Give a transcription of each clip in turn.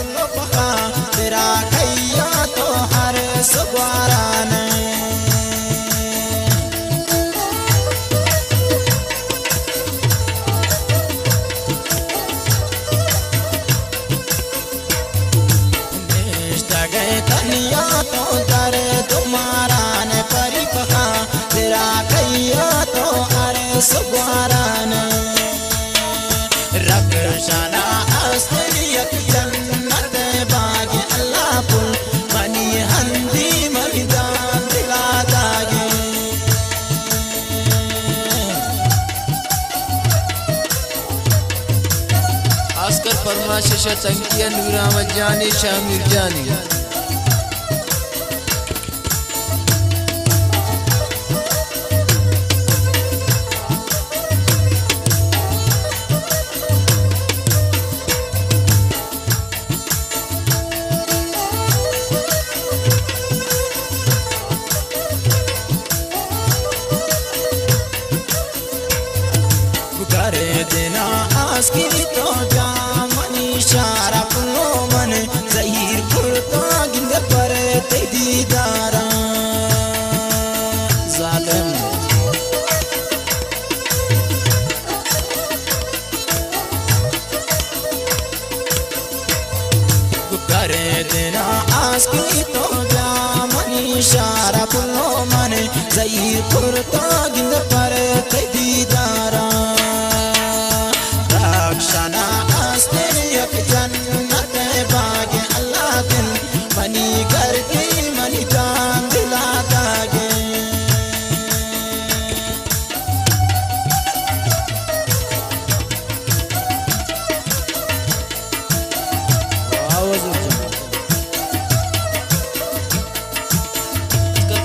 पुलो पका तेरा कैया तो हर सुगवारान गए तनिया तो दर तुम्हारा ने परी पका तेरा कैया तो अरे सुगवारान रक्षाना असलियत जन्नत बाग अल्लाह पुल मनी हंदी मैदान दिला दागे आस्कर फरमाइश तंकिया नूरा मजानी शामिर जानी करे देना आस्की तो जामनी शारा पुलो मन जहीर पुरता गिंद पर ते दीदारा जालिम करे देना आस्की तो जामनी शारा पुलो मन जहीर पुरता गिंद पर ते दीदारा रक्षाना असलियत जन्नत बाग अल्लाह दिल मनी करके मनी जान दिला दागे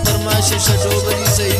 फरमाइश डोगरी सही